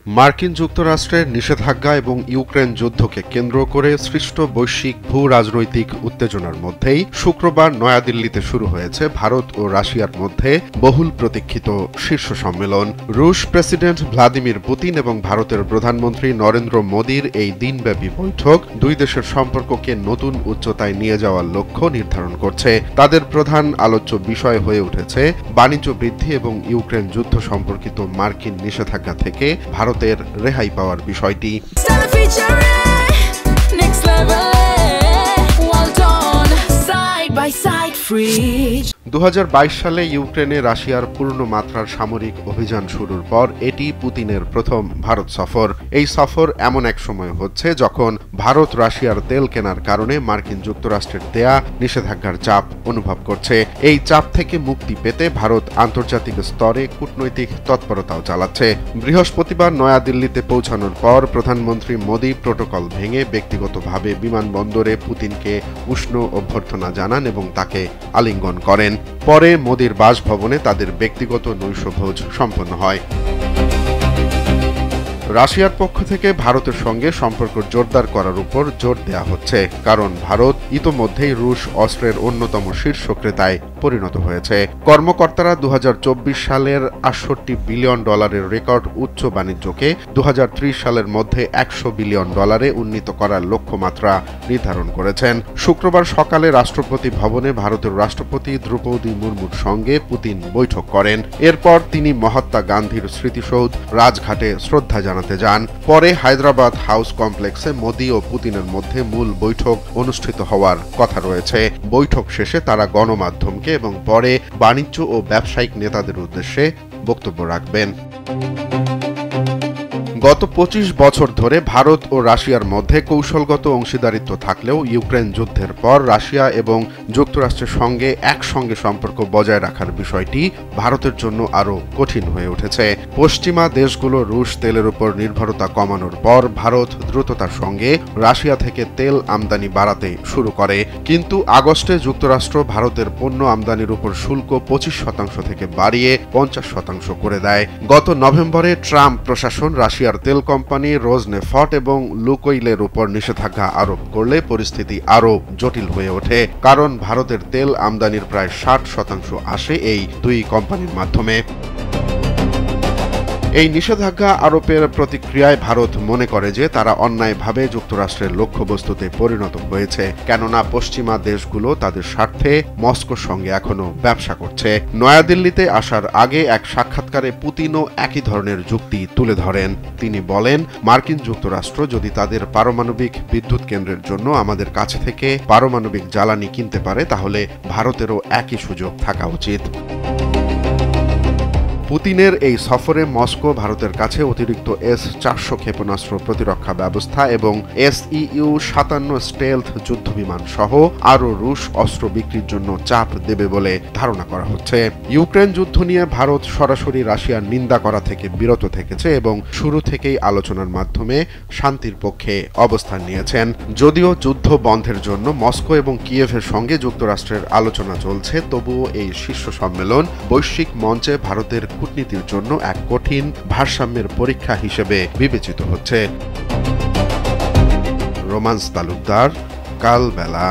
মার্কিন যুক্তরাষ্ট্রের নিষেধাজ্ঞা এবং ইউক্রেন যুদ্ধকে কেন্দ্র করে সৃষ্ট বৈশ্বিক ভূ রাজনৈতিক উত্তেজনার মধ্যেই শুক্রবার নয়াদিল্লিতে শুরু হয়েছে ভারত ও রাশিয়ার মধ্যে বহুল প্রতীক্ষিত শীর্ষ সম্মেলন। রুশ প্রেসিডেন্ট ভ্লাদিমির পুতিন এবং ভারতের প্রধানমন্ত্রী নরেন্দ্র মোদীর এই দিনব্যাপী বৈঠক দুই দেশের সম্পর্ককে নতুন উচ্চতায় নিয়ে যাওয়ার লক্ষ্য নির্ধারণ করছে। তাদের প্রধান আলোচ্য বিষয় হয়ে উঠেছে বাণিজ্য বৃদ্ধি এবং ইউক্রেন যুদ্ধ সম্পর্কিত মার্কিন নিষেধাজ্ঞা থেকে ভারতের রেহাই পাওয়ার বিষয়টি। 2022 সালে ইউক্রেনে রাশিয়ার পূর্ণ মাত্রার সামরিক অভিযান শুরুর পর এটি পুতিনের প্রথম ভারত সফর। এই সফর এমন এক সময় হচ্ছে যখন ভারত রাশিয়ার তেল কেনার কারণে মার্কিন যুক্তরাষ্ট্রের দেয়া নিষেধাজ্ঞার চাপ অনুভব করছে। এই চাপ থেকে মুক্তি পেতে ভারত আন্তর্জাতিক স্তরে কূটনৈতিক তৎপরতাও চালাচ্ছে। বৃহস্পতিবার নয়াদিল্লিতে পৌঁছানোর পর প্রধানমন্ত্রী মোদী প্রোটোকল ভেঙে ব্যক্তিগতভাবে বিমানবন্দরে পুতিনকে উষ্ণ অভ্যর্থনা জানান এবং তাকে আলিঙ্গন করেন। পরে মোদীর বাসভবনে তাদের ব্যক্তিগত নৈশভোজ সম্পন্ন হয়। রাশিয়ার পক্ষ থেকে ভারতের সঙ্গে সম্পর্ক জোরদার করার উপর জোর দেয়া হচ্ছে, কারণ ভারত ইতোমধ্যেই রুশ অস্ত্রের অন্যতম শীর্ষ ক্রেতায় পরিণত হয়েছে। কর্মকর্তারা 2024 সালের $68 বিলিয়ন রেকর্ড উচ্চ বাণিজ্যকে 2030 সালের মধ্যে $100 বিলিয়ন উন্নীত করার লক্ষ্যমাত্রা নির্ধারণ করেছেন। শুক্রবার সকালে রাষ্ট্রপতি ভবনে ভারতের রাষ্ট্রপতি দ্রৌপদী মুর্মুর সঙ্গে পুতিন বৈঠক করেন। এরপর তিনি মহাত্মা গান্ধীর স্মৃতিসৌধ রাজঘাটে শ্রদ্ধা জানাতে যান। পরে হায়দ্রাবাদ হাউস কমপ্লেক্সে মোদী ও পুতিনের মধ্যে মূল বৈঠক অনুষ্ঠিত হওয়ার কথা রয়েছে। বৈঠক শেষে তারা গণমাধ্যমকে এবং পরে বাণিজ্য ও ব্যবসায়িক নেতাদের উদ্দেশ্যে বক্তব্য রাখবেন। গত 25 বছর ধরে ভারত ও রাশিয়ার মধ্যে কৌশলগত অংশীদারিত্ব থাকলেও ইউক্রেন যুদ্ধের পর রাশিয়া এবং যুক্তরাষ্ট্রের সঙ্গে একসঙ্গে সম্পর্ক বজায় রাখার বিষয়টি ভারতের জন্য আরও কঠিন হয়ে উঠেছে। পশ্চিমা দেশগুলো রুশ তেলের উপর নির্ভরতা কমানোর পর ভারত দ্রুততার সঙ্গে রাশিয়া থেকে তেল আমদানি বাড়াতে শুরু করে, কিন্তু আগস্টে যুক্তরাষ্ট্র ভারতের পণ্য আমদানির উপর শুল্ক 25% থেকে বাড়িয়ে 50% করে দেয়। গত নভেম্বরে ট্রাম্প প্রশাসন রাশিয়ার তেল কোম্পানি রোজনেফট এবং লুকোইলের উপর নিষেধাজ্ঞা আরোপ করলে পরিস্থিতি আরও জটিল হয়ে ওঠে, কারণ ভারতের তেল আমদানির প্রায় 60% আসে এই দুই কোম্পানির মাধ্যমে। এই নিষেধাজ্ঞা আরোপের প্রতিক্রিয়ায় ভারত মনে করে যে তারা অন্যায়ভাবে যুক্তরাষ্ট্রের লক্ষ্যবস্তুতে পরিণত হয়েছে, কেননা পশ্চিমা দেশগুলো তাদের স্বার্থে মস্কোর সঙ্গে এখনো ব্যবসা করছে। নয়াদিল্লিতে আসার আগে এক সাক্ষাৎকারে পুতিনও একই ধরনের যুক্তি তুলে ধরেন। তিনি বলেন, মার্কিন যুক্তরাষ্ট্র যদি তাদের পারমাণবিক বিদ্যুৎ কেন্দ্রের জন্য আমাদের কাছ থেকে পারমাণবিক জ্বালানি কিনতে পারে, তাহলে ভারতেরও একই সুযোগ থাকা উচিত। পুতিনের এই সফরে মস্কো ভারতের কাছে অতিরিক্ত S-400 ক্ষেপণাস্ত্র প্রতিরক্ষা ব্যবস্থা এবং Su-57 স্টেলথ যুদ্ধবিমান সহ আরও রুশ অস্ত্র বিক্রির জন্য চাপ দেবে বলে ধারণা করা হচ্ছে। ইউক্রেন যুদ্ধ নিয়ে ভারত সরাসরি রাশিয়ার নিন্দা করা থেকে বিরত থেকেছে এবং শুরু থেকেই আলোচনার মাধ্যমে শান্তির পক্ষে অবস্থান নিয়েছেন। যদিও যুদ্ধ বন্ধের জন্য মস্কো এবং কিয়েভের সঙ্গে যুক্তরাষ্ট্রের আলোচনা চলছে, তবুও এই শীর্ষ সম্মেলন বৈশ্বিক মঞ্চে ভারতের কূটনীতির জন্য এক কঠিন ভারসাম্যের পরীক্ষা হিসেবে বিবেচিত হচ্ছে। রোমান্স তালুকদার, কালবেলা।